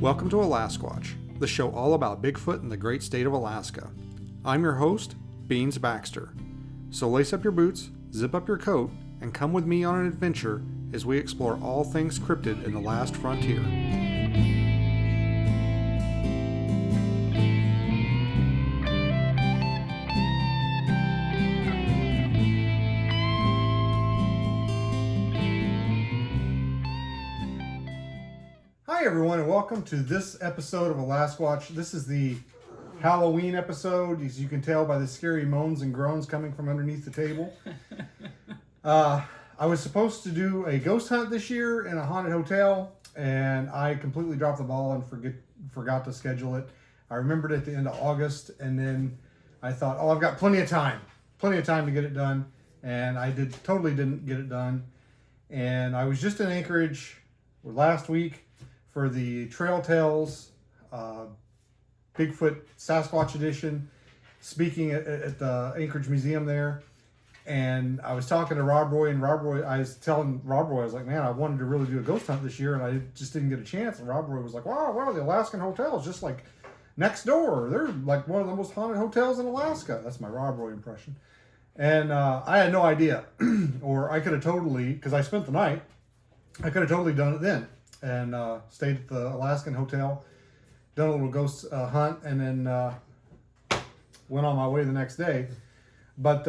Welcome to Alaskwatch, the show all about Bigfoot in the great state of Alaska. I'm your host, Beans Baxter. So lace up your boots, zip up your coat, and come with me on an adventure as we explore all things cryptid in the last frontier. Hi everyone, and welcome to this episode of Alaskwatch. This is the Halloween episode, as you can tell by the scary moans and groans coming from underneath the table. I was supposed to do a ghost hunt this year in a haunted hotel, and I completely dropped the ball and forgot to schedule it. I remembered at the end of August, and then I thought, I've got plenty of time to get it done, and I totally didn't get it done. And I was just in Anchorage last week for the Trail Tales Bigfoot Sasquatch edition, speaking at the Anchorage Museum there. And I was talking to Rob Roy, and I was telling Rob Roy, I was like, man, I wanted to really do a ghost hunt this year, and I just didn't get a chance. And Rob Roy was like, wow, the Alaskan hotel is just like next door. They're like one of the most haunted hotels in Alaska. That's my Rob Roy impression. And I had no idea. Or I could have totally, because I spent the night, I could have totally done it then. And stayed at the Alaskan hotel, done a little ghost hunt, and then went on my way the next day. But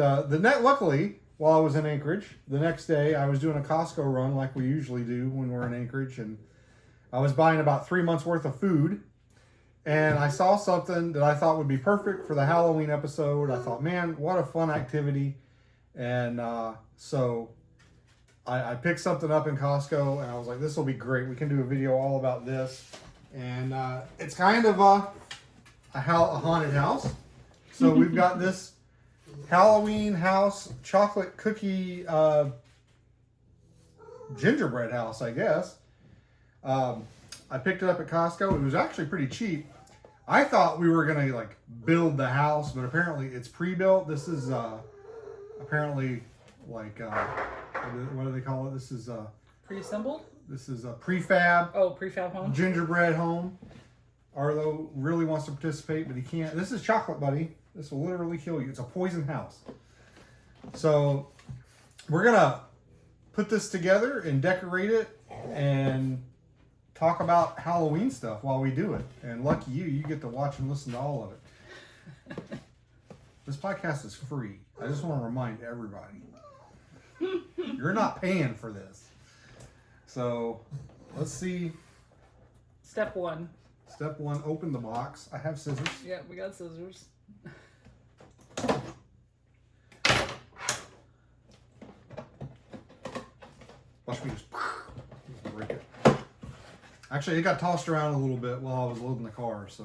luckily, while I was in Anchorage, the next day I was doing a Costco run like we usually do when we're in Anchorage, and I was buying about 3 months worth of food, and I saw something that I thought would be perfect for the Halloween episode. I thought, man, what a fun activity. And so I picked something up in Costco, and I was like, this will be great. We can do a video all about this. And it's kind of a haunted house. So we've got this Halloween house chocolate cookie gingerbread house, I guess. I picked it up at Costco. It was actually pretty cheap. I thought we were going to like build the house, but apparently it's pre-built. This is apparently like... what do they call it? This is pre-assembled? This is a prefab. Oh, prefab home? Gingerbread home. Arlo really wants to participate, but he can't. This is chocolate, buddy. This will literally kill you. It's a poison house. So we're going to put this together and decorate it and talk about Halloween stuff while we do it. And lucky you get to watch and listen to all of it. This podcast is free. I just want to remind everybody. You're not paying for this. So, let's see. Step one, open the box. I have scissors. Yeah, we got scissors. Watch me just break it. Actually, it got tossed around a little bit while I was loading the car, so.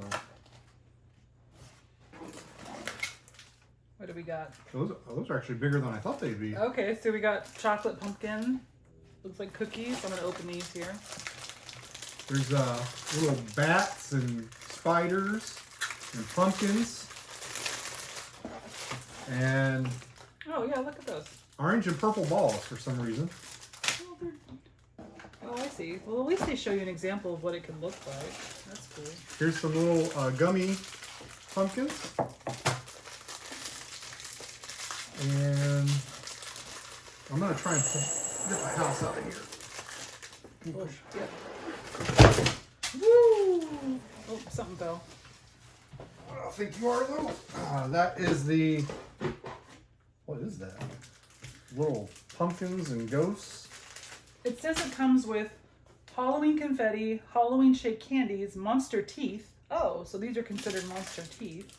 What do we got? Those are actually bigger than I thought they'd be. Okay, so we got chocolate pumpkin. Looks like cookies. I'm going to open these here. There's little bats and spiders and pumpkins. And... oh, yeah, look at those. Orange and purple balls for some reason. Oh, I see. Well, at least they show you an example of what it can look like. That's cool. Here's some little gummy pumpkins. And I'm going to try and get the house out of here. Push. Yep. Woo! Oh, something fell. I think you are, though. That is the... what is that? Little pumpkins and ghosts. It says it comes with Halloween confetti, Halloween shaped candies, monster teeth. Oh, so these are considered monster teeth.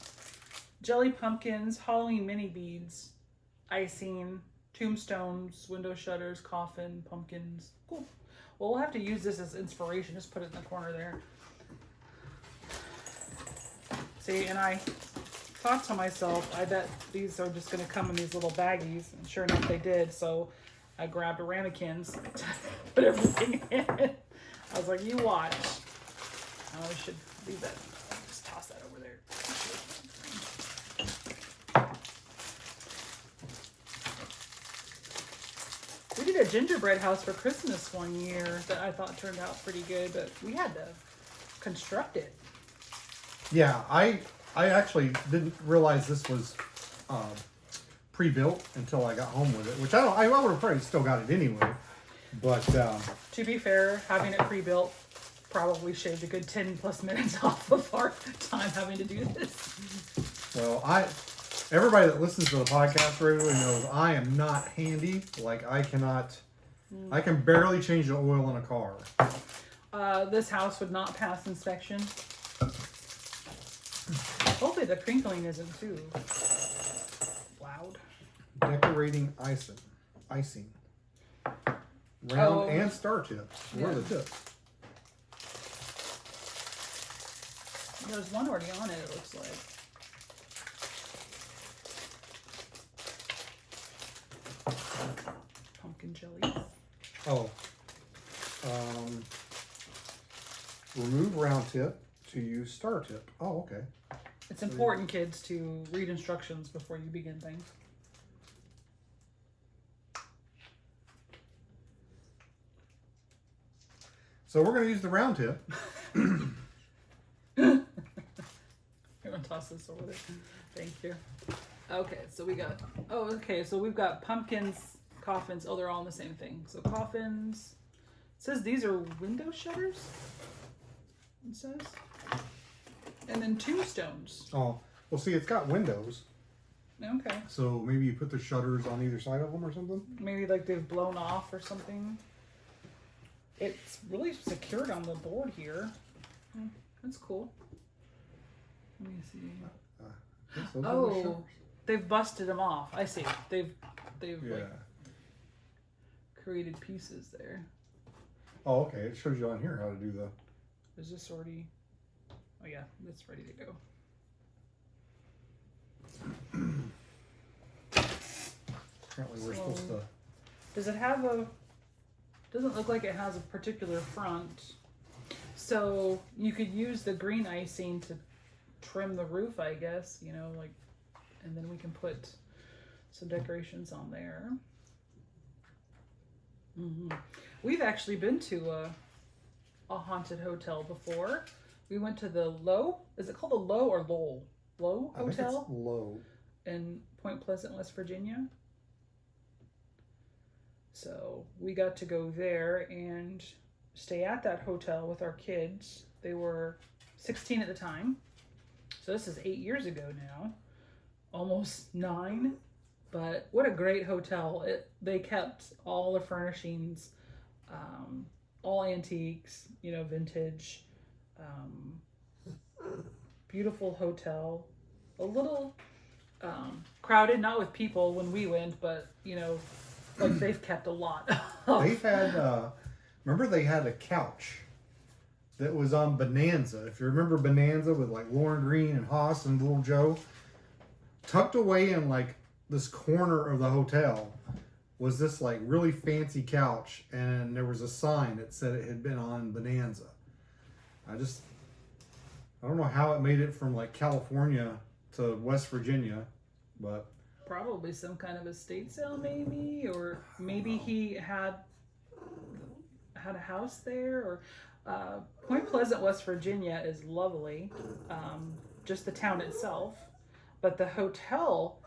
Jelly pumpkins, Halloween mini beads, icing, tombstones, window shutters, coffin, pumpkins. Cool. Well, we'll have to use this as inspiration. Just put it in the corner there. See, and I thought to myself, I bet these are just going to come in these little baggies. And sure enough, they did. So I grabbed a ramekins to put everything in. I was like, you watch. Oh, I should leave that. I'll just toss that over there. We did a gingerbread house for Christmas one year that I thought turned out pretty good, but we had to construct it. Yeah, I actually didn't realize this was pre-built until I got home with it, which I would have probably still got it anyway. But To be fair, having it pre-built probably shaved a good 10 plus minutes off of our time having to do this. well, everybody that listens to the podcast regularly knows I am not handy. Like I can barely change the oil in a car. This house would not pass inspection. Hopefully the crinkling isn't too loud. Decorating icing. Round and star tips. Where are the tips? There's one already on it, it looks like. Pumpkin jelly. Oh. Remove round tip to use star tip. Oh, okay. It's important, kids, to read instructions before you begin things. So we're going to use the round tip. I'm gonna toss this over there. Thank you. Okay, so we got. Oh, okay. So we've got pumpkins, coffins. Oh, they're all in the same thing. So coffins. It says these are window shutters. It says. And then tombstones. Oh, well, see, it's got windows. Okay. So maybe you put the shutters on either side of them or something? Maybe like they've blown off or something. It's really secured on the board here. That's cool. Let me see. Oh, they've busted them off. I see. They've like created pieces there. Oh, okay. It shows you on here how to do the. Is this already? Oh yeah, it's ready to go. Apparently we're supposed to. Does it have a? Doesn't look like it has a particular front. So you could use the green icing to trim the roof, I guess. You know, like, and then we can put some decorations on there. We've actually been to a haunted hotel before. We went to the Low. Is it called the Low or Lowell? Low Hotel? I think it's Low. In Point Pleasant, West Virginia. So we got to go there and stay at that hotel with our kids. They were 16 at the time. So this is 8 years ago now. Almost 9. But what a great hotel. They kept all the furnishings, all antiques, you know, vintage. Beautiful hotel. A little crowded, not with people when we went, but, you know, like they've kept a lot. They've had, remember they had a couch that was on Bonanza. If you remember Bonanza with like Lauren Green and Haas and Little Joe, tucked away in like this corner of the hotel was this like really fancy couch, and there was a sign that said it had been on Bonanza. I don't know how it made it from like California to West Virginia, but probably some kind of estate sale, maybe, or maybe he had a house there. Or Point Pleasant, West Virginia is lovely, just the town itself, but the hotel,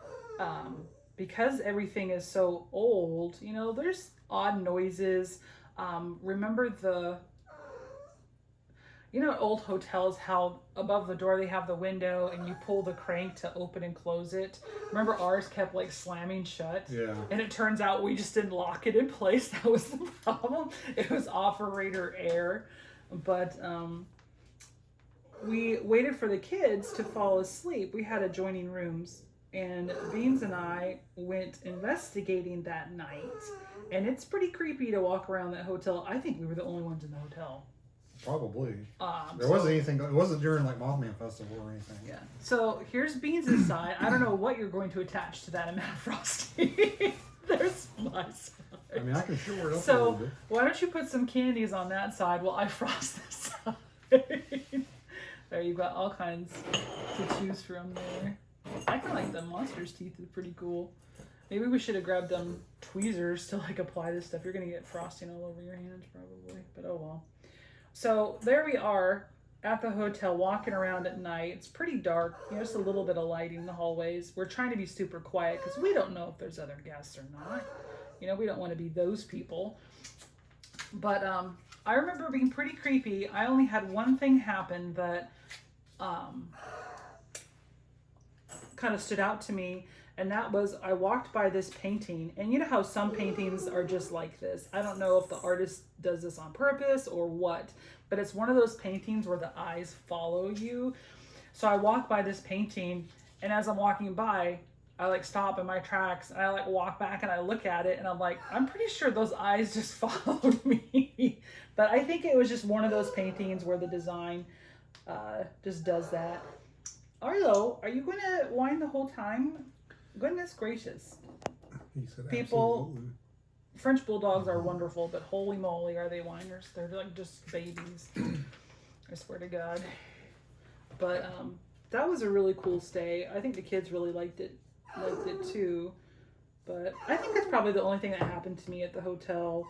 because everything is so old, you know, there's odd noises. Remember you know, old hotels, how above the door they have the window and you pull the crank to open and close it. Remember ours kept like slamming shut? yeah. And it turns out we just didn't lock it in place. That was the problem. It was operator error. But we waited for the kids to fall asleep. We had adjoining rooms. And Beans and I went investigating that night. And it's pretty creepy to walk around that hotel. I think we were the only ones in the hotel. Probably. There wasn't anything. It wasn't during like Mothman Festival or anything. Yeah. So here's Beans' side. I don't know what you're going to attach to that amount of frosting. There's my side. I mean, I can sure it up a little So bit. why don't you put some candies on that side while I frost this side? There, you've got all kinds to choose from there. I kind of like the monster's teeth. Is pretty cool. Maybe we should have grabbed them tweezers to like apply this stuff. You're gonna get frosting all over your hands probably, but oh well. So there we are. at the hotel walking around at night. It's pretty dark, just a little bit of lighting in the hallways. We're trying to be super quiet because we don't know if there's other guests or not. We don't want to be those people. But I remember being pretty creepy. I only had one thing happen that kind of stood out to me, and that was I walked by this painting, and you know how some paintings are just like this. I don't know if the artist does this on purpose or what, but it's one of those paintings where the eyes follow you. So I walk by this painting, and as I'm walking by, I like stop in my tracks, and I like walk back and I look at it, and I'm like, I'm pretty sure those eyes just followed me. But I think it was just one of those paintings where the design just does that. Arlo, are you going to whine the whole time? Goodness gracious. He said People, absolutely. French bulldogs are wonderful, but holy moly, are they whiners? They're like just babies. I swear to God. But that was a really cool stay. I think the kids really liked it too. But I think that's probably the only thing that happened to me at the hotel.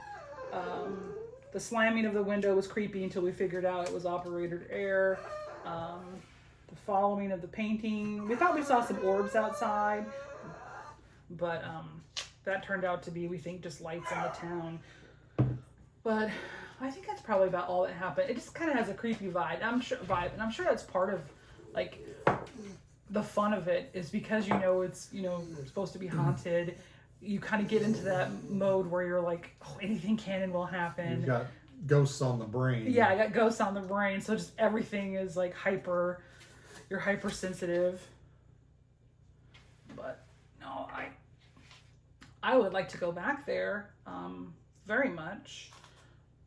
The slamming of the window was creepy until we figured out it was operated air. The following of the painting. We thought we saw some orbs outside, but that turned out to be, we think, just lights in the town. But I think that's probably about all that happened. It just kind of has a creepy vibe. I'm sure that's part of like the fun of it, is because it's supposed to be haunted. You kind of get into that mode where you're like, oh, anything can and will happen. You've got ghosts on the brain. Yeah, I got ghosts on the brain, so just everything is like you're hypersensitive. But no, I would like to go back there very much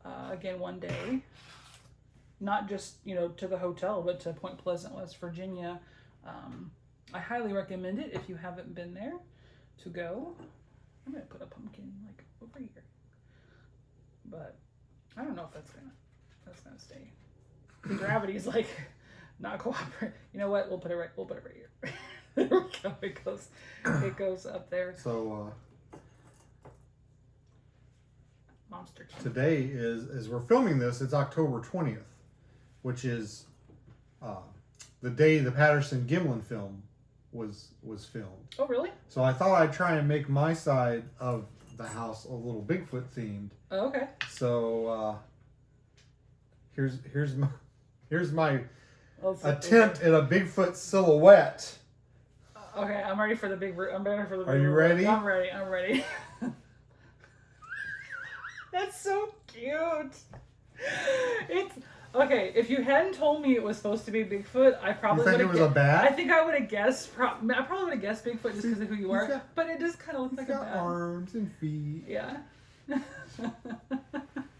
again one day. Not just, to the hotel, but to Point Pleasant, West Virginia. I highly recommend it if you haven't been there to go. I'm going to put a pumpkin like over here. But I don't know if that's gonna stay. The gravity's like not cooperating. You know what? We'll put it right here. There we go. It goes up there. So Monster King. today is, as we're filming this, it's October 20th, which is the day the Patterson Gimlin film was filmed. Oh, really? So I thought I'd try and make my side of the house a little Bigfoot themed. Oh, okay. So here's my attempt at a Bigfoot silhouette. Okay, I'm ready for the big. Are you ready? I'm ready. That's so cute. It's okay. If you hadn't told me it was supposed to be Bigfoot, I probably would have. You think it was a bat? I think I would have guessed. I probably would have guessed Bigfoot just because of who you are. But it does kind of look like a bat. He's got arms and feet. Yeah.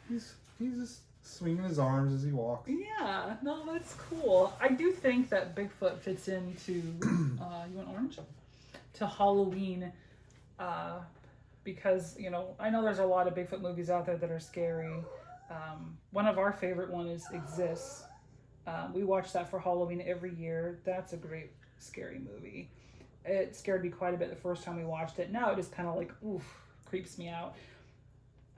He's just swinging his arms as he walks. Yeah. No, that's cool. I do think that Bigfoot fits into. You want orange? To Halloween. Because, I know there's a lot of Bigfoot movies out there that are scary. One of our favorite ones exists. We watch that for Halloween every year. That's a great scary movie. It scared me quite a bit the first time we watched it. Now it just kind of like, creeps me out.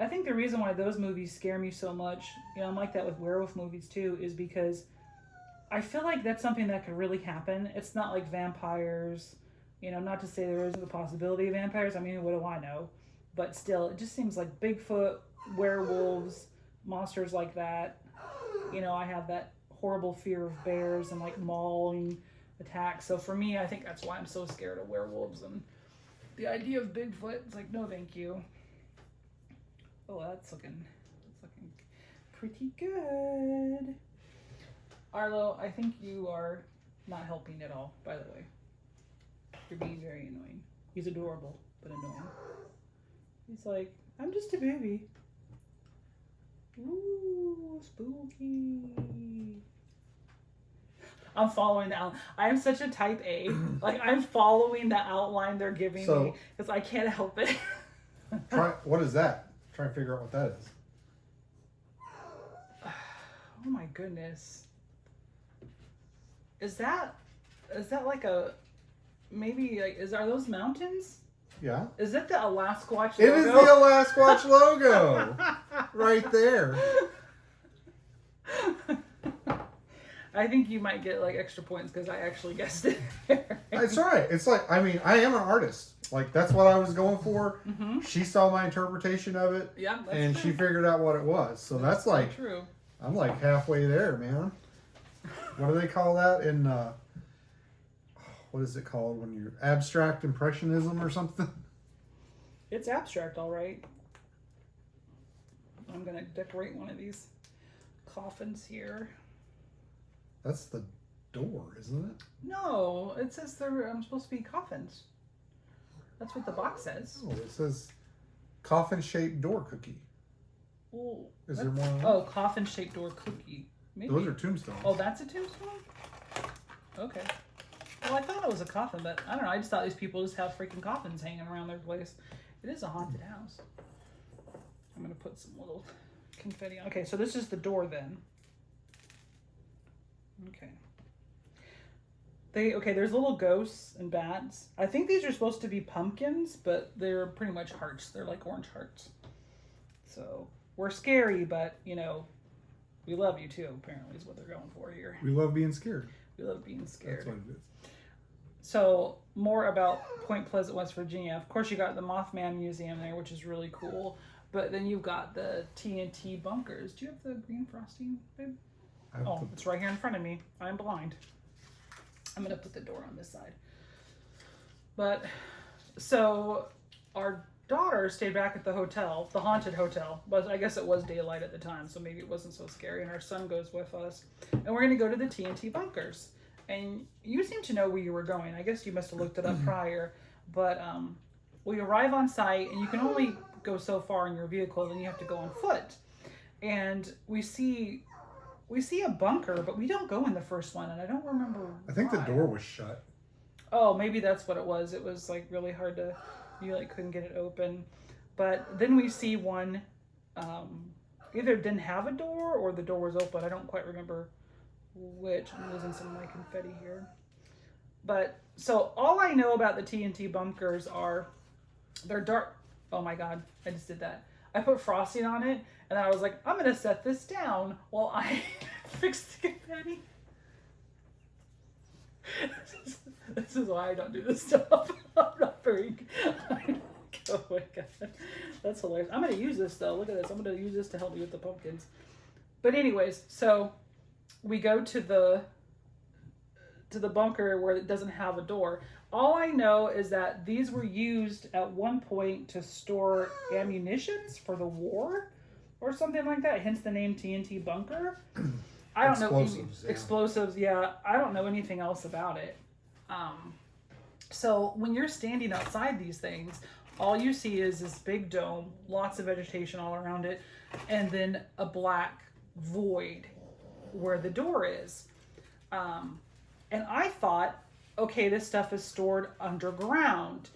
I think the reason why those movies scare me so much, I'm like that with werewolf movies too, is because I feel like that's something that could really happen. It's not like vampires. Not to say there isn't the possibility of vampires. I mean, what do I know? But still, it just seems like Bigfoot, werewolves, monsters like that. I have that horrible fear of bears and like mauling attacks. So for me, I think that's why I'm so scared of werewolves. And the idea of Bigfoot, it's like, no, thank you. Oh, that's looking pretty good. Arlo, I think you are not helping at all, by the way. You're being very annoying. He's adorable, but annoying. He's like, I'm just a baby. Ooh, spooky. I'm following the outline. I am such a type A. Like, I'm following the outline they're giving me because I can't help it. What is that? Try and figure out what that is. Oh my goodness. Is that like a... Maybe, are those mountains? Yeah. Is it the Alasquatch logo? It is the Alasquatch logo. Right there. I think you might get like extra points because I actually guessed it. It's all right. It's like, I mean, I am an artist. Like, that's what I was going for. Mm-hmm. She saw my interpretation of it. Yeah, that's and true. she figured out what it was. So that's like, true. I'm like halfway there, man. What do they call that in, what is it called when you're abstract impressionism or something? It's abstract, all right. I'm going to decorate one of these coffins here. That's the door, isn't it? No, it says they're supposed to be coffins. That's what the box says. Oh, it says coffin-shaped door cookie. Oh, Is there more? Oh, coffin-shaped door cookie. Maybe. Those are tombstones. Oh, that's a tombstone? Okay. Well, I thought it was a coffin, but I don't know. I just thought these people just have freaking coffins hanging around their place. It is a haunted house. I'm going to put some little confetti on. Okay, so this is the door then. Okay. There's little ghosts and bats. I think these are supposed to be pumpkins, but they're pretty much hearts. They're like orange hearts. So, we're scary, but, you know, we love you too, apparently, is what they're going for here. We love being scared. We love being scared. That's what it is. So, more about Point Pleasant, West Virginia. Of course, you got the Mothman Museum there, which is really cool. But then you've got the TNT bunkers. Do you have the green frosting, babe? Oh, it's right here in front of me. I'm blind. I'm going to put the door on this side. But, so, our daughter stayed back at the hotel, the haunted hotel. But I guess it was daylight at the time, so maybe it wasn't so scary. And our son goes with us. And we're going to go to the TNT bunkers. And you seem to know where you were going. I guess you must have looked it up prior. But we arrive on site, and you can only go so far in your vehicle, then you have to go on foot. And we see a bunker, but we don't go in the first one, and I don't remember I think why. the door was shut. Oh, maybe that's what it was. It was like really hard to, you like couldn't get it open. But then we see one, either didn't have a door or the door was open. I don't quite remember which. I'm losing some of my confetti here. But so all I know about the TNT bunkers are they're dark. Oh my God, I just did that. I put frosting on it, and I was like, I'm going to set this down while I fix the confetti. This is why I don't do this stuff. I'm not very good. Oh my God. That's hilarious. I'm going to use this, though. Look at this. I'm going to use this to help me with the pumpkins. But anyways, so we go to the bunker where it doesn't have a door. All I know is that these were used at one point to store ammunitions for the war or something like that, hence the name TNT bunker. I don't know. Explosives, yeah. I don't know anything else about it. So when you're standing outside these things, all you see is this big dome, lots of vegetation all around it, and then a black void where the door is. And I thought, okay, this stuff is stored underground,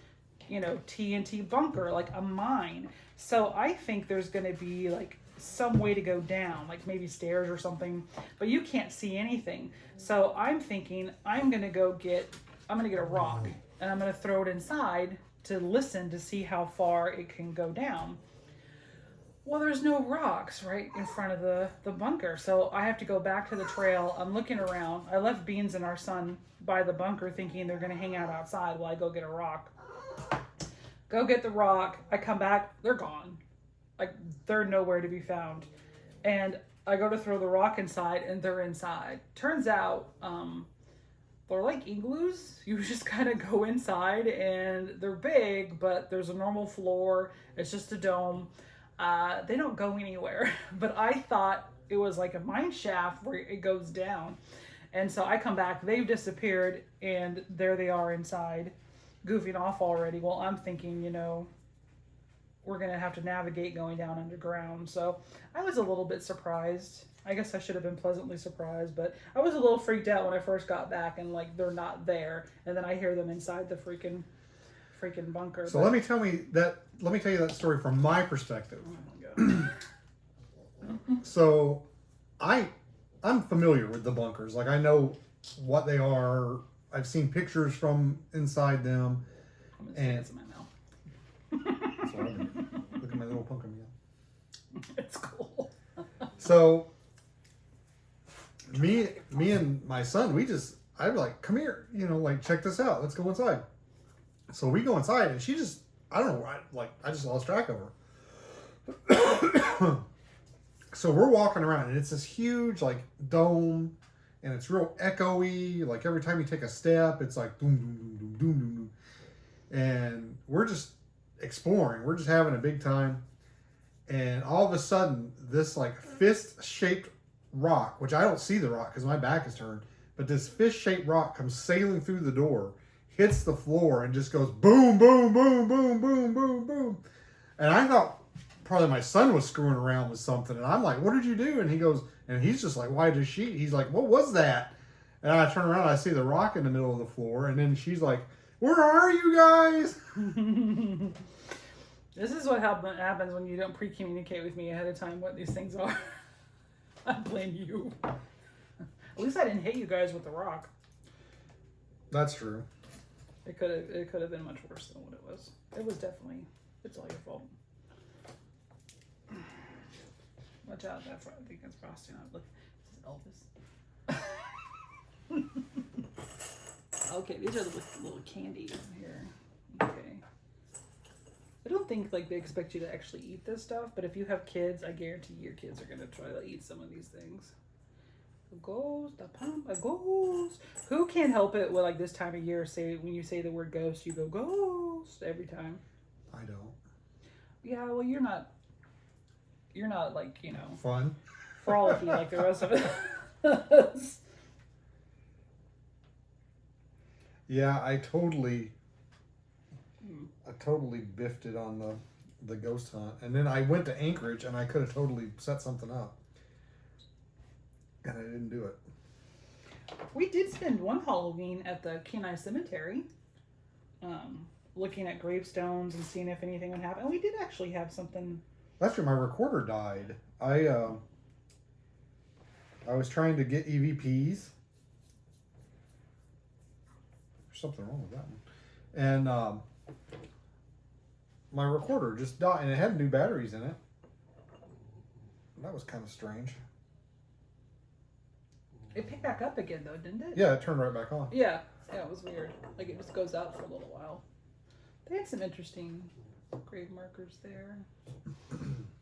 TNT bunker, like a mine. So I think there's going to be like some way to go down, like maybe stairs or something, but you can't see anything. So I'm thinking I'm going to get a rock and I'm going to throw it inside to listen to see how far it can go down. Well, there's no rocks right in front of the bunker. So I have to go back to the trail. I'm looking around. I left Beans and our son by the bunker thinking they're going to hang out outside while I go get a rock. Go get the rock. I come back. They're gone. Like, they're nowhere to be found. And I go to throw the rock inside, and they're inside. Turns out, they're like igloos. You just kind of go inside, and they're big, but there's a normal floor. It's just a dome. They don't go anywhere. But I thought it was like a mine shaft where it goes down. And so I come back, they've disappeared, and there they are inside, goofing off already. Well, I'm thinking, we're going to have to navigate going down underground. So I was a little bit surprised. I guess I should have been pleasantly surprised, but I was a little freaked out when I first got back and like they're not there. And then I hear them inside the freaking bunker. So let me tell you that story from my perspective. Oh my God. So I'm familiar with the bunkers. Like, I know what they are. I've seen pictures from inside them. I'm going to stick this in my mouth. That's what I do. Look at my little pumpkin wheel. It's cool. So me and my son, I'd be like, come here, like check this out. Let's go inside. So we go inside, and she just, I don't know, I just lost track of her. So we're walking around, and it's this huge like dome, and it's real echoey. Like every time you take a step, it's like doom doom doom doom doom doom doom. And we're just exploring. We're just having a big time. And all of a sudden, this like fist-shaped rock, which I don't see the rock because my back is turned, but this fist-shaped rock comes sailing through the door, hits the floor, and just goes boom, boom, boom, boom, boom, boom, boom. And I thought probably my son was screwing around with something, and I'm like, what did you do? And he goes, and he's just like, why does she? He's like, what was that? And I turn around, and I see the rock in the middle of the floor, and then she's like, where are you guys? This is what happens when you don't pre-communicate with me ahead of time what these things are. I blame you. At least I didn't hit you guys with the rock. That's true. It could have been much worse than what it was. It was definitely, it's all your fault. Watch out, I think it's frosting on. Look, this is Elvis. Okay, these are the little candies here. Okay. I don't think like they expect you to actually eat this stuff, but if you have kids, I guarantee your kids are gonna try to eat some of these things. A ghost, a pump, a ghost. Who can't help it with like this time of year? Say when you say the word ghost, you go ghost every time. I don't. Yeah, well, you're not like, Fun. frolicky like the rest of us. Yeah, I totally biffed it on the ghost hunt. And then I went to Anchorage, and I could have totally set something up. And I didn't do it. We did spend one Halloween at the Kenai Cemetery, looking at gravestones and seeing if anything would happen. And we did actually have something. That's where my recorder died. I was trying to get EVPs. There's something wrong with that one. And my recorder just died, and it had new batteries in it. That was kind of strange. It picked back up again, though, didn't it? Yeah, it turned right back on. Yeah, it was weird. Like, it just goes out for a little while. They had some interesting grave markers there.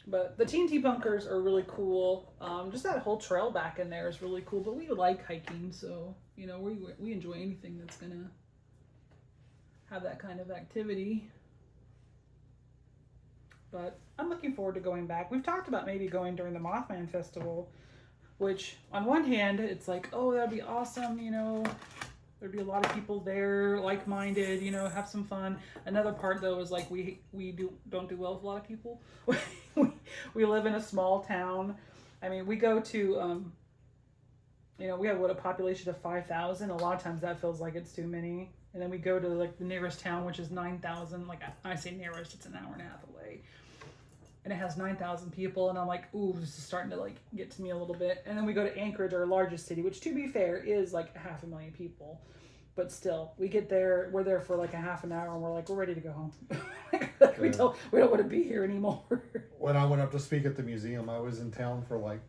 But the TNT bunkers are really cool. Just that whole trail back in there is really cool. But we like hiking, so, we enjoy anything that's going to have that kind of activity. But I'm looking forward to going back. We've talked about maybe going during the Mothman Festival, which on one hand, it's like, oh, that'd be awesome, there'd be a lot of people there, like-minded, have some fun. Another part, though, is like we don't do well with a lot of people. We live in a small town. I mean, we go to, we have a population of 5,000. A lot of times that feels like it's too many. And then we go to like the nearest town, which is 9,000. Like I say nearest, it's an hour and a half away. And it has 9,000 people, and I'm like, ooh, this is starting to like get to me a little bit. And then we go to Anchorage, our largest city, which to be fair is like 500,000 people, but still, we get there, we're there for like a half an hour, and we're ready to go home. We don't want to be here anymore. When I went up to speak at the museum, I was in town for like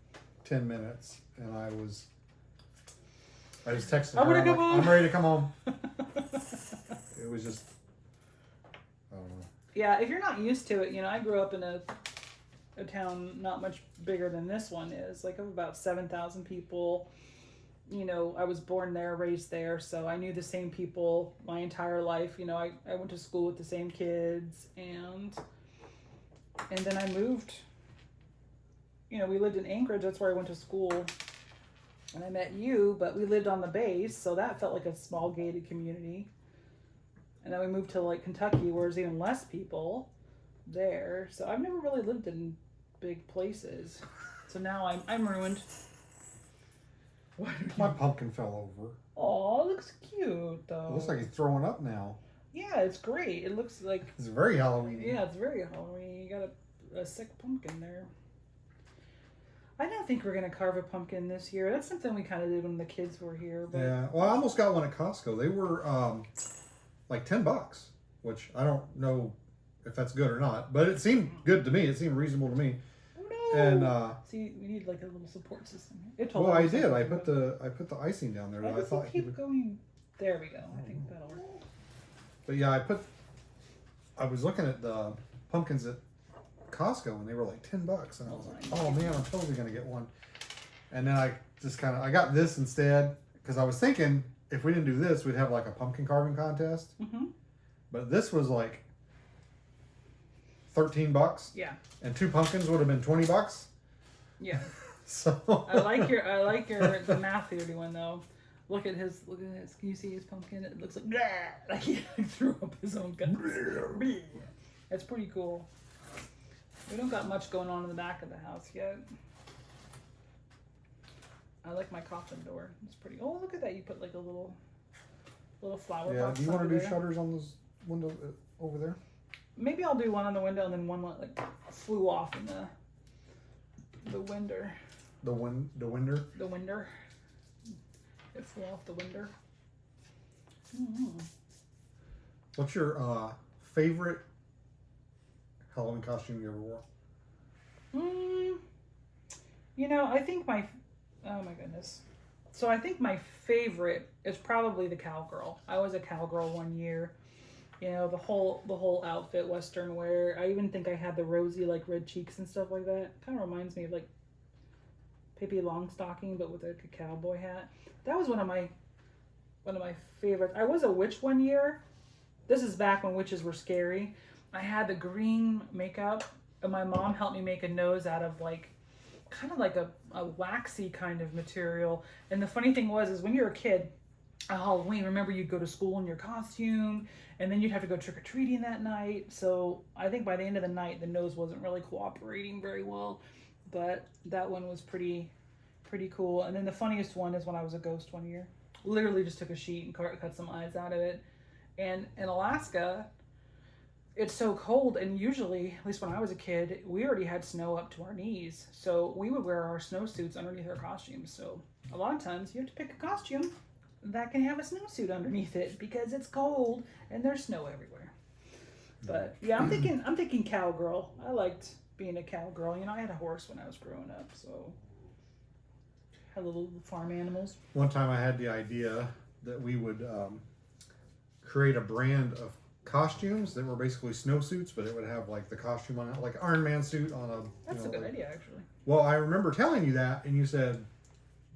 10 minutes, and I just texted her. I'm ready to come home. It was just, I don't know. Yeah, if you're not used to it, I grew up in a town not much bigger than this one is, like of about 7,000 people. I was born there, raised there, so I knew the same people my entire life. I went to school with the same kids, and then I moved. We lived in Anchorage, that's where I went to school. And I met you, but we lived on the base, so that felt like a small gated community. And then we moved to like Kentucky, where there's even less people there. So I've never really lived in big places. So now I'm ruined. My pumpkin fell over. Oh, it looks cute though. It looks like he's throwing up now. Yeah, it's great. It looks like it's very Halloween. Yeah, it's very Halloween. You got a sick pumpkin there. I don't think we're gonna carve a pumpkin this year. That's something we kind of did when the kids were here. But... Yeah, well, I almost got one at Costco. They were like $10, which I don't know if that's good or not, but it seemed good to me. It seemed reasonable to me. Who knows? And see, we need like a little support system. It well, I did. I put the icing down there. Why I does thought it keep going? There we go. I think that'll work. But yeah, I was looking at the pumpkins at Costco and they were like $10, and I was like, oh man, I'm totally gonna get one. And then I just I got this instead because I was thinking if we didn't do this, we'd have like a pumpkin carving contest. Mm-hmm. But this was like $13. Yeah. And 2 pumpkins would have been $20. Yeah. So I like the math you're doing though. Look at his. Can you see his pumpkin? It looks like he threw up his own guts. That's pretty cool. We don't got much going on in the back of the house yet. I like my coffin door. It's pretty. Oh, look at that! You put like a little flower box. Do you want to do there. shutters on this window over there? Maybe I'll do one on the window and then one like flew off in the window. The winder. The window. It flew off the window. Mm-hmm. What's your favorite Halloween costume you ever wore? I think oh my goodness. So I think my favorite is probably the cowgirl. I was a cowgirl one year. The whole outfit, Western wear. I even think I had the rosy like red cheeks and stuff like that. Kind of reminds me of like Pippi Longstocking, but with a cowboy hat. That was one of my favorites. I was a witch one year. This is back when witches were scary. I had the green makeup, and my mom helped me make a nose out of kind of like a waxy kind of material. And the funny thing is when you're a kid, at Halloween, remember you'd go to school in your costume, and then you'd have to go trick-or-treating that night. So I think by the end of the night, the nose wasn't really cooperating very well, but that one was pretty cool. And then the funniest one is when I was a ghost one year. Literally just took a sheet and cut some eyes out of it. And in Alaska, it's so cold, and usually, at least when I was a kid, we already had snow up to our knees. So we would wear our snowsuits underneath our costumes. So a lot of times you have to pick a costume that can have a snowsuit underneath it because it's cold and there's snow everywhere. But yeah, I'm thinking cowgirl. I liked being a cowgirl. I had a horse when I was growing up, so had little farm animals. One time I had the idea that we would create a brand of costumes that were basically snowsuits, but it would have like the costume on it, like Iron Man suit on a. That's a good idea, actually. Well, I remember telling you that, and you said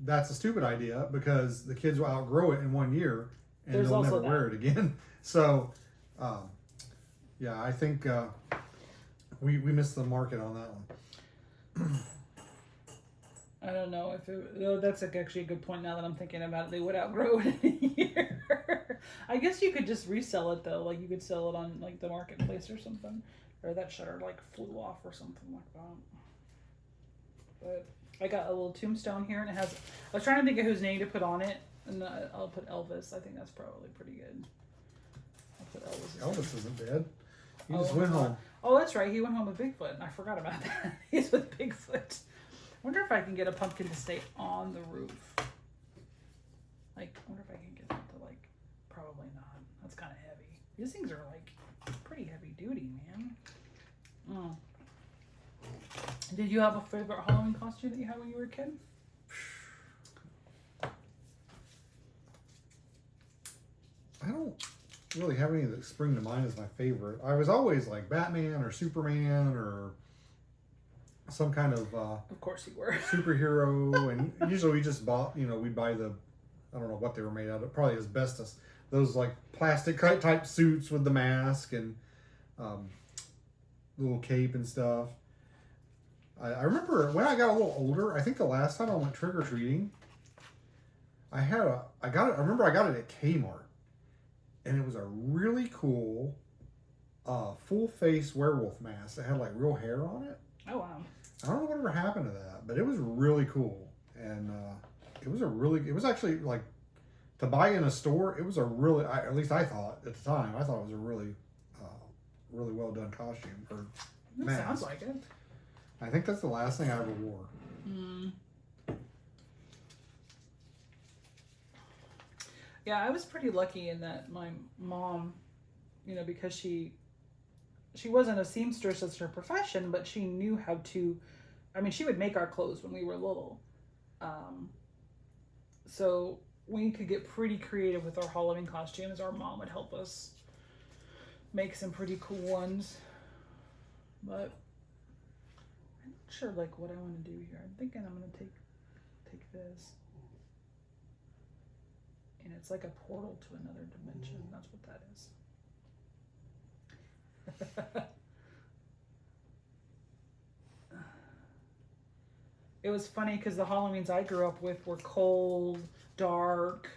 that's a stupid idea because the kids will outgrow it in 1 year and they'll never wear it again. So, yeah, I think we missed the market on that one. I don't know if that's actually a good point now that I'm thinking about it. They would outgrow it in a year. I guess you could just resell it though. Like you could sell it on like the marketplace or something, or that shutter like flew off or something like that. But I got a little tombstone here, and it has. I was trying to think of whose name to put on it, and I'll put Elvis. I think that's probably pretty good. I'll put Elvis. Elvis isn't dead. He just went home. Oh, that's right. He went home with Bigfoot. I forgot about that. He's with Bigfoot. Wonder if I can get a pumpkin to stay on the roof. Like, I wonder if I can get that to probably not. That's kind of heavy. These things are pretty heavy duty, man. Oh. Did you have a favorite Halloween costume that you had when you were a kid? I don't really have any that spring to mind as my favorite. I was always like Batman or Superman or some kind of course you were superhero, and usually we just bought, we'd buy the, I don't know what they were made out of, probably asbestos, those like plastic type suits with the mask and little cape and stuff. I remember when I got a little older, I think the last time I went trick-or-treating, I remember I got it at Kmart, and it was a really cool full face werewolf mask that had like real hair on it. Oh wow. I don't know whatever happened to that, but it was really cool. And it was actually like, to buy in a store, it was a really, at least I thought at the time, I thought it was a really, really well done costume. Or that mask. Sounds like it. I think that's the last thing I ever wore. Mm. Yeah, I was pretty lucky in that my mom, because she wasn't a seamstress as her profession, but she knew how to I mean, she would make our clothes when we were little. So we could get pretty creative with our Halloween costumes. Our mom would help us make some pretty cool ones. But I'm not sure like what I want to do here. I'm thinking I'm going to take this. And it's like a portal to another dimension. That's what that is. It was funny because the Halloweens I grew up with were cold, dark,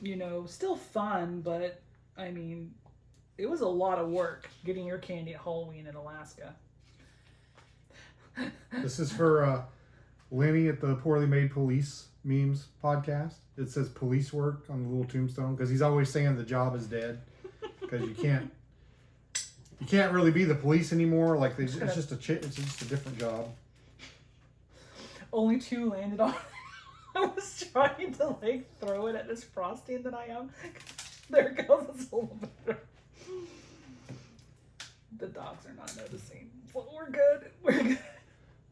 you know, still fun, but I mean, it was a lot of work getting your candy at Halloween in Alaska. This is for Lenny at the Poorly Made Police Memes podcast. It says police work on the little tombstone because he's always saying the job is dead because you can't really be the police anymore. Like it's just a different job. Only 2 landed on. I was trying to like throw it at this frosting that I am. There it goes. It's a little better. The dogs are not noticing. Well, we're good. We're good.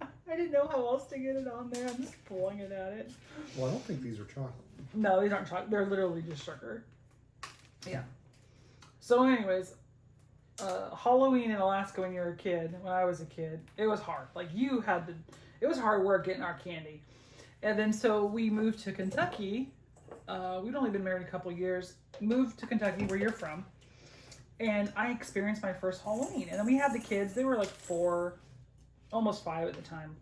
I didn't know how else to get it on there. I'm just pulling it at it. Well, I don't think these are chocolate. No, these aren't chocolate. They're literally just sugar. Yeah. So anyways, Halloween in Alaska when you were a kid, when I was a kid, it was hard. Like it was hard work getting our candy. And then so we moved to Kentucky. We'd only been married a couple years. Moved to Kentucky where you're from. And I experienced my first Halloween. And then we had the kids. They were like 4, almost 5 at the time.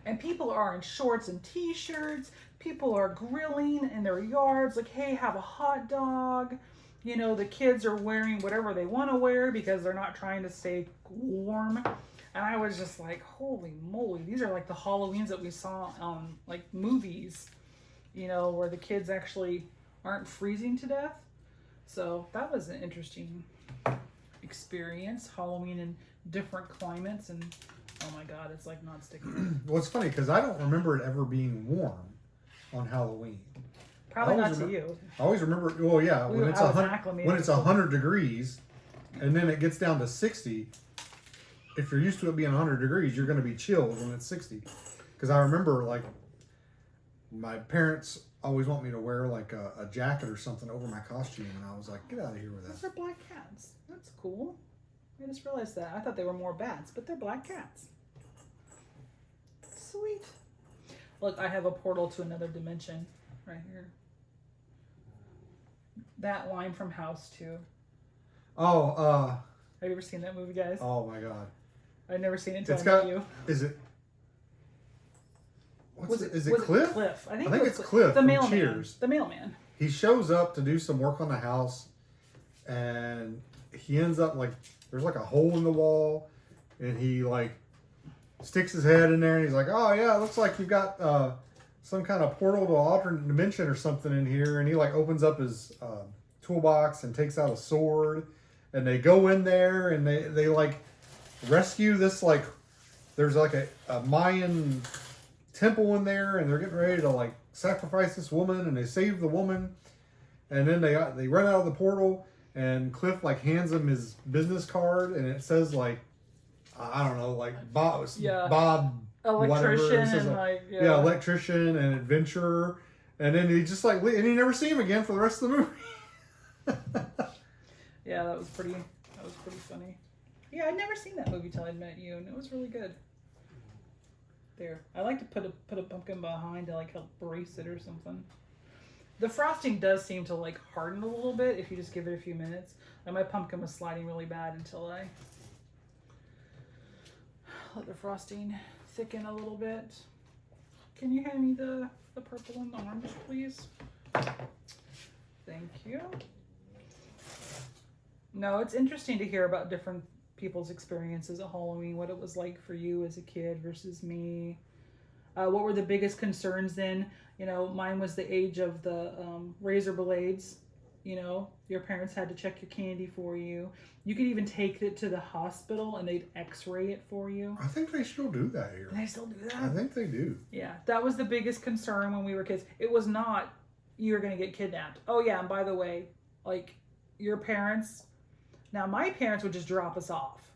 And people are in shorts and t-shirts. People are grilling in their yards. Like, hey, have a hot dog. You know, the kids are wearing whatever they want to wear because they're not trying to stay warm. And I was just like, holy moly. These are like the Halloweens that we saw on like movies. You know, where the kids actually aren't freezing to death. So that was an interesting experience. Halloween in different climates, and oh my god, it's like not sticking. Well, it's funny because I don't remember it ever being warm on Halloween. Probably not to you. I always remember. Well, yeah, when it's 100 degrees, and then it gets down to 60. If you're used to it being 100 degrees, you're going to be chilled when it's 60. Because I remember like my parents always want me to wear like a jacket or something over my costume, and I was like, get out of here with that. Those are black cats. That's cool. I just realized that. I thought they were more bats, but they're black cats. Sweet. Look, I have a portal to another dimension right here. That line from House 2. Oh, have you ever seen that movie, guys? Oh my god. I've never seen it until I met you. Is it? Is it was Cliff? It Cliff. I think it's Cliff. The from mailman. Cheers. The mailman. He shows up to do some work on the house, and he ends up like there's like a hole in the wall, and he like sticks his head in there, and he's like, "Oh yeah, it looks like you've got some kind of portal to an alternate dimension or something in here." And he like opens up his toolbox and takes out a sword, and they go in there and they like rescue this like there's like a Mayan temple in there, and they're getting ready to like sacrifice this woman, and they save the woman, and then they run out of the portal, and Cliff like hands him his business card, and it says like I don't know, like Bob electrician whatever. Electrician and adventurer, and then he just like and you never see him again for the rest of the movie. Yeah, that was pretty funny. Yeah, I'd never seen that movie till I'd met you, and it was really good. There, I like to put a pumpkin behind to like help brace it or something. The frosting does seem to like harden a little bit if you just give it a few minutes. Like my pumpkin was sliding really bad until I let the frosting thicken a little bit. Can you hand me the purple and the orange, please? Thank you. No, it's interesting to hear about different people's experiences at Halloween, what it was like for you as a kid versus me. What were the biggest concerns then? You know, mine was the age of the razor blades. You know, your parents had to check your candy for you. You could even take it to the hospital and they'd x-ray it for you. I think they still do that here. They still do that? I think they do. Yeah, that was the biggest concern when we were kids. It was not, you're going to get kidnapped. Oh yeah, and by the way, like, your parents... Now, my parents would just drop us off.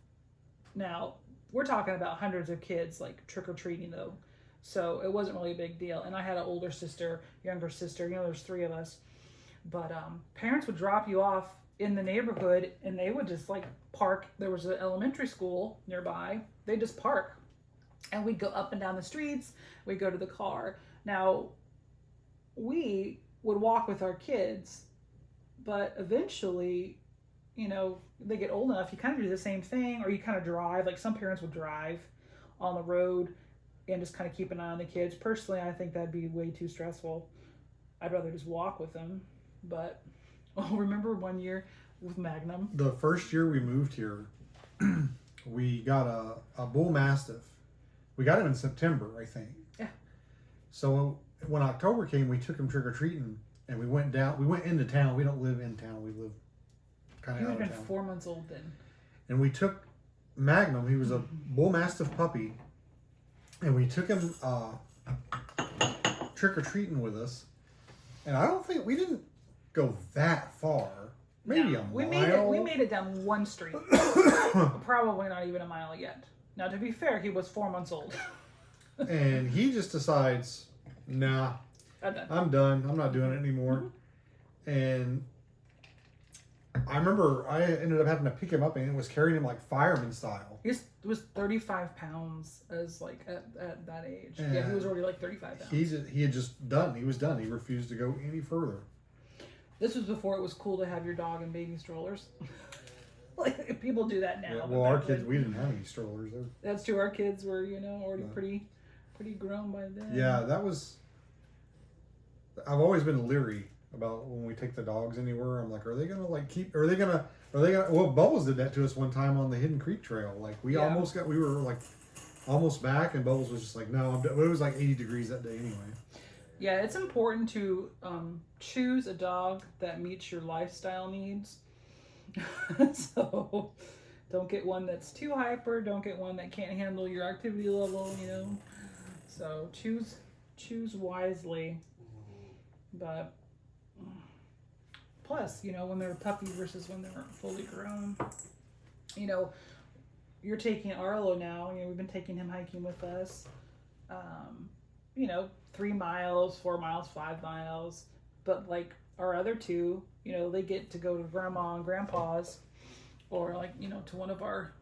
Now, we're talking about hundreds of kids like trick or treating though, so it wasn't really a big deal. And I had an older sister, younger sister. You know, there's 3 of us, but parents would drop you off in the neighborhood, and they would just like park. There was an elementary school nearby. They just park, and we'd go up and down the streets. We'd go to the car. Now, we would walk with our kids, but eventually, you know, they get old enough, you kind of do the same thing, or you kind of drive. Like some parents would drive on the road and just kind of keep an eye on the kids. Personally, I think that'd be way too stressful. I'd rather just walk with them. But remember one year with Magnum? The first year we moved here, we got a bull mastiff. We got him in September, I think. Yeah. So when October came, we took him trick or treating, and we went into town. We don't live in town. We live kind He of would out have of been town. 4 months old then. And we took Magnum. He was a bull mastiff puppy, and we took him trick or treating with us. And I don't think we didn't go that far. Maybe No, a we mile. made it down one street. Probably not even a mile yet. Now, to be fair, he was 4 months old. And he just decides, nah, I'm done. I'm not doing it anymore. And I remember I ended up having to pick him up, and it was carrying him like fireman style. He was 35 pounds as like at that age. And yeah, he was already like 35 pounds. He had just done. He was done. He refused to go any further. This was before it was cool to have your dog in baby strollers. Like people do that now. Yeah, but well, our back kids, then- we didn't have any strollers. That's true. Our kids were, you know, already No. pretty grown by then. Yeah, that was. I've always been leery about when we take the dogs anywhere. I'm like, are they gonna like keep? Are they gonna? Well, Bubbles did that to us one time on the Hidden Creek Trail. Like we Yeah. we were like almost back, and Bubbles was just like, no, I'm done. It was like 80 degrees that day anyway. Yeah, it's important to choose a dog that meets your lifestyle needs. So don't get one that's too hyper. Don't get one that can't handle your activity level, you know. So choose wisely. But plus, you know, when they're a puppy versus when they're fully grown, you know, you're taking Arlo now. You know, we've been taking him hiking with us. You know, 3 miles, 4 miles, 5 miles. But like our other 2, you know, they get to go to grandma and grandpa's, or like, you know, to one of our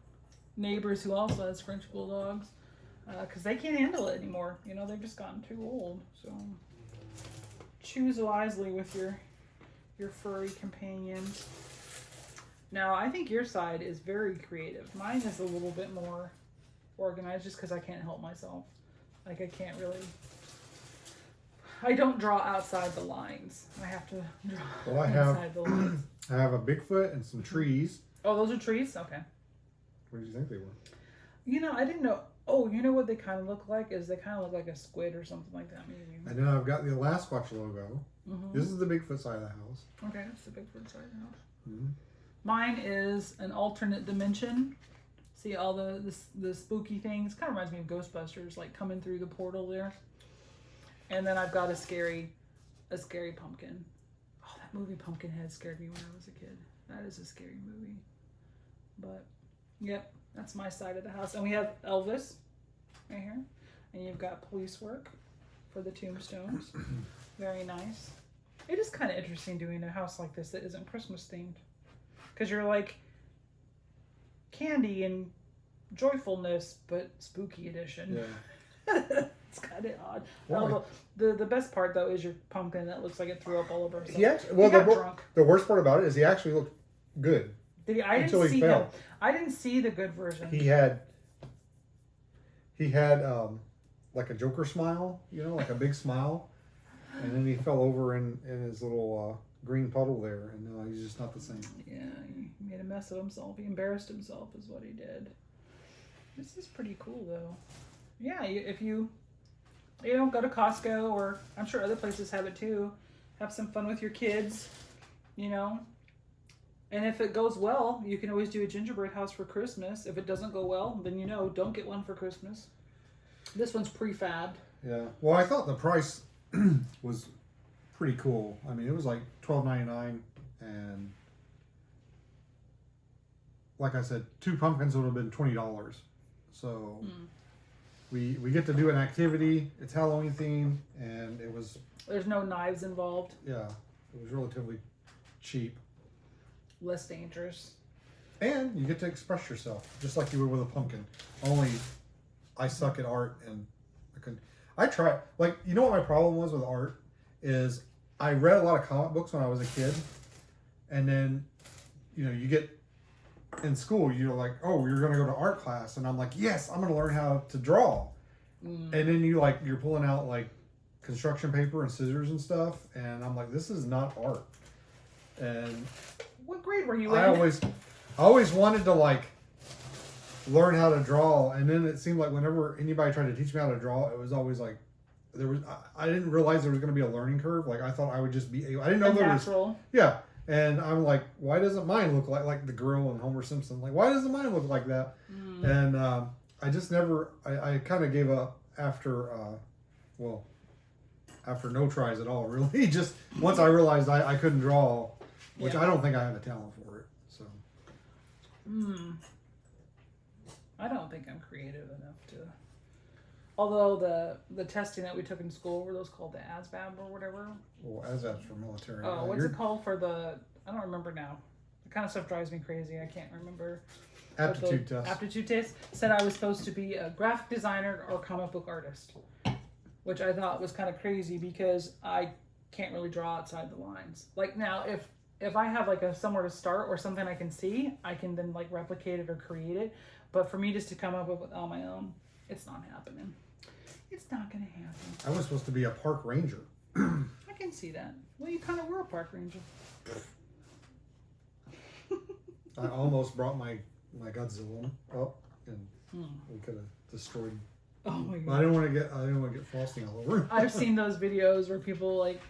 neighbors who also has French bulldogs, because they can't handle it anymore. You know, they've just gotten too old. So choose wisely with your furry companions. Now, I think your side is very creative. Mine is a little bit more organized just because I can't help myself. Like, I don't draw outside the lines. I have to draw Well, inside the lines. I have a Bigfoot and some trees. Oh, those are trees? Okay. What did you think they were? You know, I didn't know. Oh, you know what they kind of look like? Is they kind of look like a squid or something like that, maybe. And then I've got the Sasquatch logo. Mm-hmm. This is the Bigfoot side of the house. Okay, that's the Bigfoot side of the house. Mm-hmm. Mine is an alternate dimension. See all the spooky things? Kind of reminds me of Ghostbusters, like coming through the portal there. And then I've got a scary pumpkin. Oh, that movie Pumpkinhead scared me when I was a kid. That is a scary movie. But, yep, that's my side of the house. And we have Elvis right here. And you've got police work for the tombstones. Very nice. It is kind of interesting doing a house like this that isn't Christmas themed. Because you're like candy and joyfulness, but spooky edition. Yeah. It's kind of odd. Why? Although, the best part though is your pumpkin that looks like it threw up all over himself. He actually, He got drunk. the worst part about it is he actually looked good. Did he? I Until didn't he see fell. him. I didn't see the good version. He had like a Joker smile, you know, like a big smile, and then he fell over in his little green puddle there, and no, he's just not the same. Yeah, he made a mess of himself. He embarrassed himself is what he did. This is pretty cool though. Yeah, if you know, go to Costco, or I'm sure other places have it too. Have some fun with your kids, you know. And if it goes well, you can always do a gingerbread house for Christmas. If it doesn't go well, then you know, don't get one for Christmas. This one's prefabbed. Yeah. Well, I thought the price was pretty cool. I mean, it was like $12.99, and like I said, 2 pumpkins would have been $20. So we get to do an activity. It's Halloween themed, and There's no knives involved. Yeah, it was relatively cheap. Less dangerous. And you get to express yourself, just like you would with a pumpkin. Only I suck at art, and I try, like, you know what my problem was with art is I read a lot of comic books when I was a kid, and then, you know, you get in school, you're like, oh, you're going to go to art class, and I'm like, yes, I'm going to learn how to draw. And then you're pulling out like construction paper and scissors and stuff, and I'm like, this is not art. And what grade were you in? I always wanted to like learn how to draw, and then it seemed like whenever anybody tried to teach me how to draw, it was always like I didn't realize there was going to be a learning curve. Like I thought I would just be I didn't know there was and I'm like, why doesn't mine look like the girl in Homer Simpson? Like, why doesn't mine look like that? And I just never I kind of gave up after after no tries at all, really. Just once I realized I couldn't draw, which I don't think I have a talent for it. So I don't think I'm creative enough to. Although the testing that we took in school, were those called the ASVAB or whatever? Well, ASVAB's for military. Oh, what's it called for the? I don't remember now. The kind of stuff drives me crazy. I can't remember. Aptitude test. Aptitude test said I was supposed to be a graphic designer or comic book artist, which I thought was kind of crazy because I can't really draw outside the lines. Like now, if I have like somewhere to start or something I can see, I can then like replicate it or create it. But for me just to come up with it on my own, it's not happening. It's not going to happen. I was supposed to be a park ranger. I can see that. Well, you kind of were a park ranger. I almost brought my Godzilla up, and we could have destroyed. Oh my god! I didn't want to get frosting all over. I've seen those videos where people like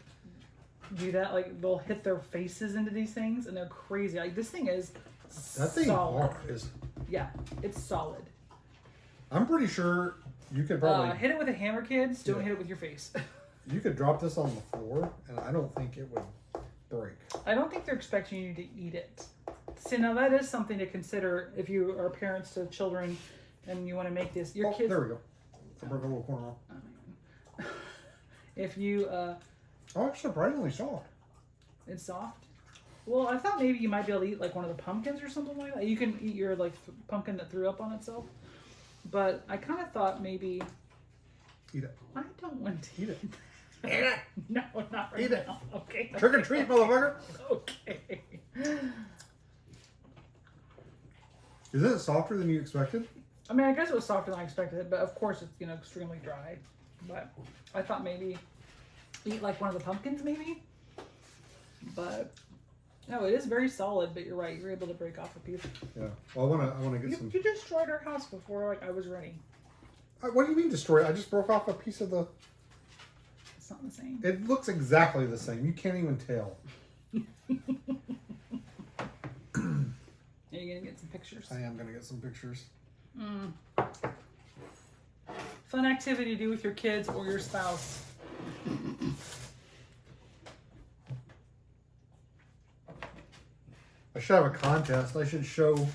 do that. Like they'll hit their faces into these things, and they're crazy. Like this thing is solid. Yeah, it's solid. I'm pretty sure you could probably hit it with a hammer, kids. Don't hit it with your face. You could drop this on the floor, and I don't think it would break. I don't think they're expecting you to eat it. See, now that is something to consider if you are parents to children and you want to make this. Your kids. There we go. I broke a little corner off. If you. Oh, it's surprisingly soft. It's soft. Well, I thought maybe you might be able to eat like one of the pumpkins or something like that. You can eat your like pumpkin that threw up on itself. But I kind of thought maybe. Eat it. I don't want to eat it. Eat it. No, not right eat now. It. Okay. Trick or treat, motherfucker. Okay. Isn't it softer than you expected? I mean, I guess it was softer than I expected, but of course it's extremely dry. But I thought maybe eat like one of the pumpkins, maybe. But no, it is very solid. But you're right; you're able to break off a piece. Yeah. Well, I want to get some. You destroyed our house before, like I was ready. What do you mean destroy? I just broke off a piece of the. It's not the same. It looks exactly the same. You can't even tell. Are you gonna get some pictures? I am gonna get some pictures. Fun activity to do with your kids or your spouse. I should have a contest. I should show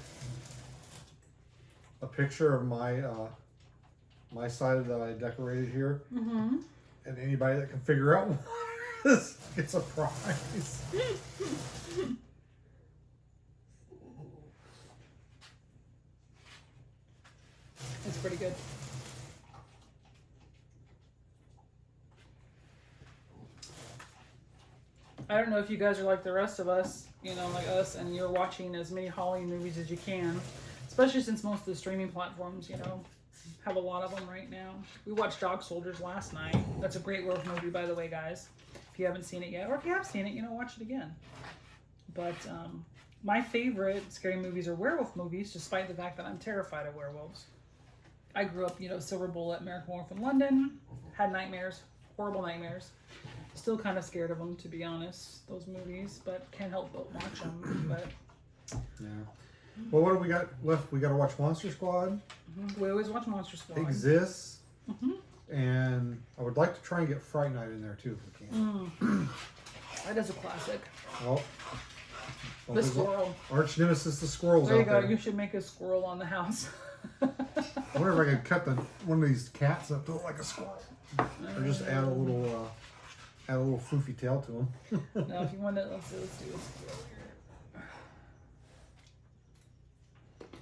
a picture of my my side that I decorated here, and anybody that can figure out what it is gets a prize. It's pretty good. I don't know if you guys are like the rest of us, like us, and you're watching as many Halloween movies as you can, especially since most of the streaming platforms, have a lot of them right now. We watched Dog Soldiers last night. That's a great werewolf movie, by the way, guys. If you haven't seen it yet, or if you have seen it, watch it again. But my favorite scary movies are werewolf movies, despite the fact that I'm terrified of werewolves. I grew up, Silver Bullet, American Werewolf in London, had nightmares, horrible nightmares. Still kind of scared of them, to be honest, those movies, but can't help but watch them. But yeah. Well, what do we got left? We got to watch Monster Squad. We always watch Monster Squad. Exists. And I would like to try and get Fright Night in there too, if we can. That is a classic. Well, the squirrel. Arch nemesis, the squirrels. There you out go. there. You should make a squirrel on the house. I wonder if I could cut one of these cats up to look like a squirrel, or just add a little floofy tail to him. Now, if you want to, let's do a squirrel here.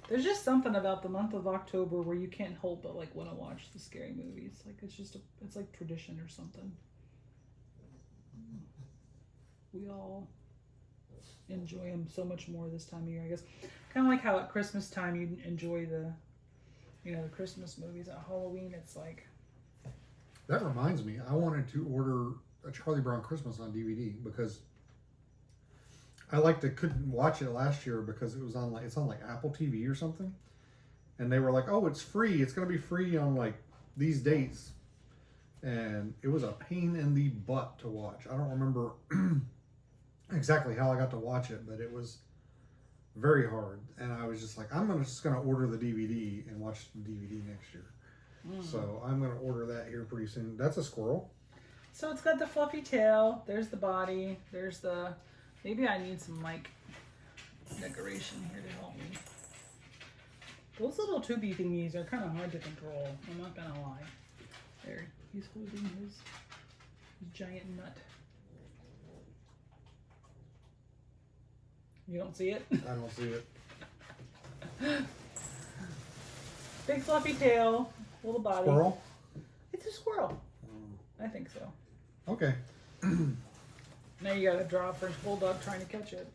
There's just something about the month of October where you can't help but like want to watch the scary movies. Like it's like tradition or something. We all enjoy them so much more this time of year, I guess. Kind of like how at Christmas time you enjoy the Christmas movies. At Halloween, it's like. That reminds me, I wanted to order a Charlie Brown Christmas on DVD because couldn't watch it last year because it's on like Apple TV or something, and they were like, oh, it's free. It's gonna be free on like these dates, and it was a pain in the butt to watch. I don't remember exactly how I got to watch it, but it was very hard, and I was just like, just gonna order the DVD and watch the DVD next year. So I'm gonna order that here pretty soon. That's a squirrel. So it's got the fluffy tail. There's the body. There's the. Maybe I need some like decoration here to help me. Those little tubey thingies are kind of hard to control. I'm not gonna lie. There, he's holding his giant nut. You don't see it? I don't see it. Big fluffy tail, little body. Squirrel? It's a squirrel. I think so. Okay. Now you gotta draw a French bulldog trying to catch it.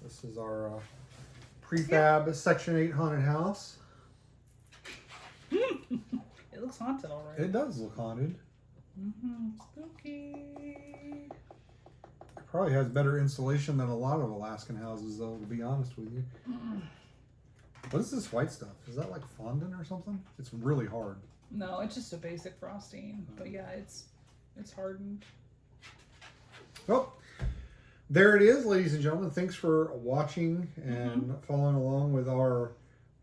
This is our prefab Section 8 haunted house. It looks haunted already. It does look haunted. Spooky. It probably has better insulation than a lot of Alaskan houses, though, to be honest with you. What is this white stuff? Is that like fondant or something? It's really hard. No, it's just a basic frosting. But yeah, it's hardened. Well, there it is, ladies and gentlemen. Thanks for watching and following along with our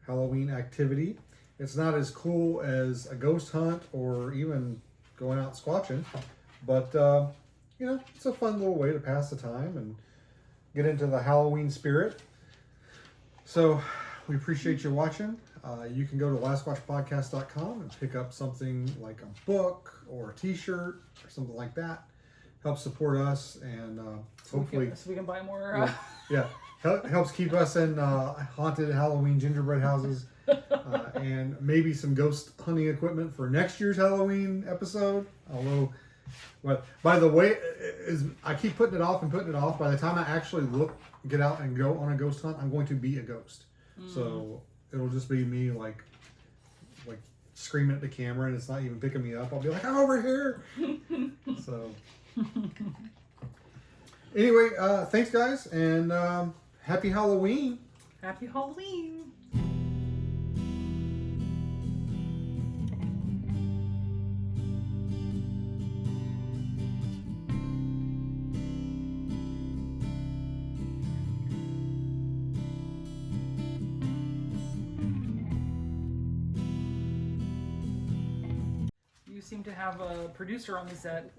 Halloween activity. It's not as cool as a ghost hunt or even going out squatching, but it's a fun little way to pass the time and get into the Halloween spirit. So we appreciate you watching. You can go to lasquatchpodcast.com and pick up something like a book or a t-shirt or something like that. Help support us, and hopefully so we can buy more. Helps keep us in haunted Halloween gingerbread houses, and maybe some ghost hunting equipment for next year's Halloween episode. Although, by the way, I keep putting it off and putting it off. By the time I actually get out and go on a ghost hunt, I'm going to be a ghost. So it'll just be me like screaming at the camera, and it's not even picking me up. I'll be like, I'm over here. So anyway, thanks guys, and happy Halloween. Happy Halloween. You seem to have a producer on the set.